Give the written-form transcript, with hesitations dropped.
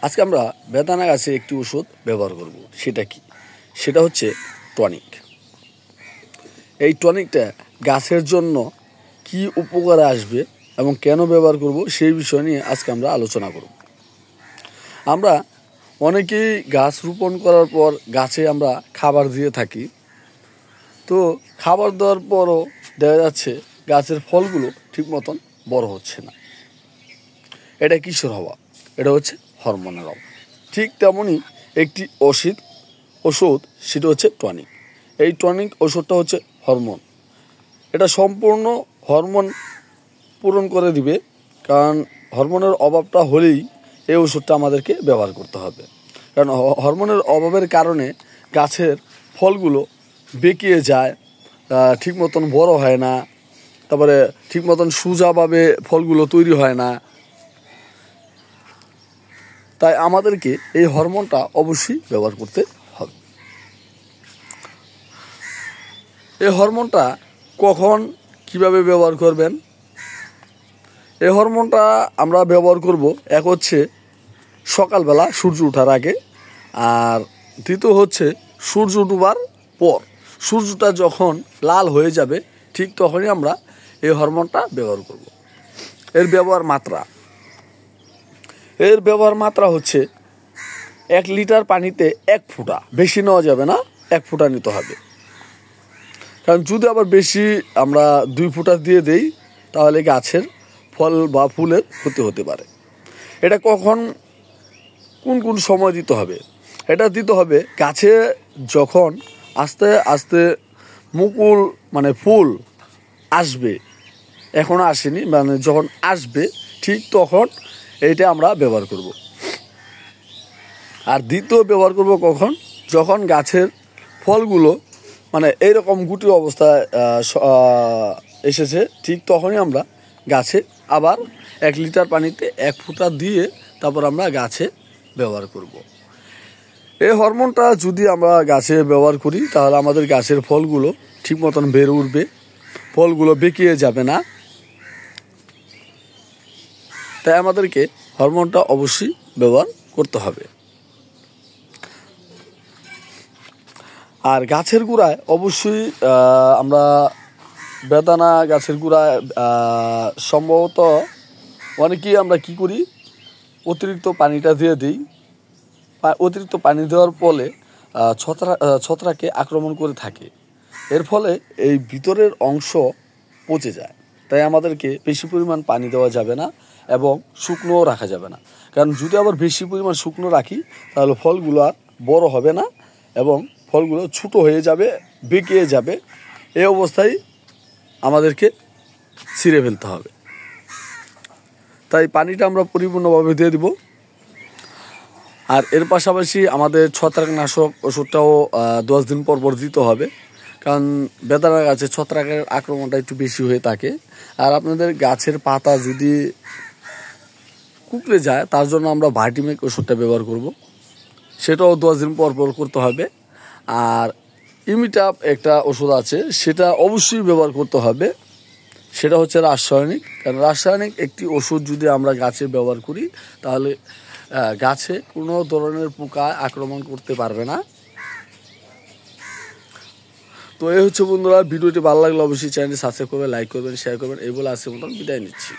আজকে আমরা বেদানা গাছে একটি ওষুধ ব্যবহার করব। সেটা কি? সেটা হচ্ছে টনিক। এই টনিকটা গাছের জন্য কি উপকারে আসবে এবং কেন ব্যবহার করব সেই বিষয় নিয়ে আজকে আমরা আলোচনা করব। আমরা অনেকেই গাছ রোপণ করার পর গাছে আমরা খাবার দিয়ে থাকি। তো খাবার দেওয়ার পরও দেখা যাচ্ছে গাছের ফলগুলো ঠিক মতন বড় হচ্ছে না। এটা কিসের অভাব? এটা হচ্ছে হরমোনের অভাব। ঠিক তেমনই একটি ওষুধ সেটা হচ্ছে টনিক। এই টনিক ওষুধটা হচ্ছে হরমোন। এটা সম্পূর্ণ হরমোন পূরণ করে দিবে, কারণ হরমোনের অভাবটা হলেই এই ওষুধটা আমাদেরকে ব্যবহার করতে হবে। কারণ হরমোনের অভাবের কারণে গাছের ফলগুলো বেঁকিয়ে যায়, ঠিক মতন বড় হয় না, তারপরে ঠিক মতন সোজাভাবে ফলগুলো তৈরি হয় না। তাই আমাদেরকে এই হরমোনটা অবশ্যই ব্যবহার করতে হবে। এই হরমোনটা কখন কিভাবে ব্যবহার করবেন? এই হরমোনটা আমরা ব্যবহার করব, এক হচ্ছে সকালবেলা সূর্য ওঠার আগে, আর দ্বিতীয় হচ্ছে সূর্য ডুবার পর। সূর্যটা যখন লাল হয়ে যাবে ঠিক তখনই আমরা এই হরমোনটা ব্যবহার করব। এর ব্যবহার মাত্রা হচ্ছে 1 লিটার পানিতে 1 ফোঁটা, বেশি নেওয়া যাবে না, 1 ফোঁটা নিতে হবে। কারণ যদি আবার বেশি আমরা 2 ফোঁটা দিয়ে দেই তাহলে গাছের ফল বা ফুলের ক্ষতি হতে পারে। এটা কোন সময় দিতে হবে? এটা দিতে হবে গাছে যখন আস্তে আস্তে মুকুল ফুল আসবে, এখনো আসেনি, যখন আসবে ঠিক তখন এইটা আমরা ব্যবহার করব। আর দ্বিতীয় ব্যবহার করব কখন? যখন গাছের ফলগুলো এইরকম গুটি অবস্থায় এসেছে ঠিক তখনই আমরা গাছে আবার 1 লিটার পানিতে 1 ফোঁটা দিয়ে তারপর আমরা গাছে ব্যবহার করব। এই হরমোনটা যদি আমরা গাছে ব্যবহার করি তাহলে আমাদের গাছের ফলগুলো ঠিক মতন বেড়ে উঠবে, ফলগুলো বেঁকিয়ে যাবে না। তাই আমাদেরকে হরমোনটা অবশ্যই ব্যবহার করতে হবে। আর গাছের গোড়ায় অবশ্যই আমরা বেদানা গাছের গোড়ায় সম্ভবত অনেকেই আমরা কি করি, অতিরিক্ত পানিটা দিয়ে দিই। অতিরিক্ত পানি দেওয়ার ফলে ছত্রাকে আক্রমণ করে থাকে। এর ফলে এই ভিতরের অংশ পচে যায়। তাই আমাদেরকে বেশি পরিমাণ পানি দেওয়া যাবে না এবং শুকনোও রাখা যাবে না। কারণ যদি আবার বেশি পরিমাণ শুকনো রাখি তাহলে ফলগুলো আর বড় হবে না এবং ফলগুলো ছোটো হয়ে যাবে, বেঁকিয়ে যাবে। এই অবস্থায় আমাদেরকে ছিঁড়ে ফেলতে হবে। তাই পানিটা আমরা পরিপূর্ণভাবে দিয়ে দিব। আর এর পাশাপাশি আমাদের ছত্রাকনাশক ওষুধটাও 10 দিন পর দিতে হবে, কারণ বেদানা গাছে ছত্রাকের আক্রমণটা একটু বেশি হয়ে থাকে। আর আপনাদের গাছের পাতা যদি কুকড়ে যায় তার জন্য আমরা ভাইটামিক ওষুধটা ব্যবহার করব, সেটাও 10 দিন পর করতে হবে। আর ইমিটাপ একটা ওষুধ আছে, সেটা অবশ্যই ব্যবহার করতে হবে। সেটা হচ্ছে রাসায়নিক। কারণ রাসায়নিক একটি ওষুধ যদি আমরা গাছে ব্যবহার করি তাহলে গাছে কোনো ধরনের পোকা আক্রমণ করতে পারবে না। তো এই হচ্ছে বন্ধুরা, ভিডিওটি ভালো লাগলে অবশ্যই চ্যানেলটি সাবস্ক্রাইব করবেন, লাইক করবেন, শেয়ার করবেন। এই বলে আজকের মতন বিদায় নিচ্ছি।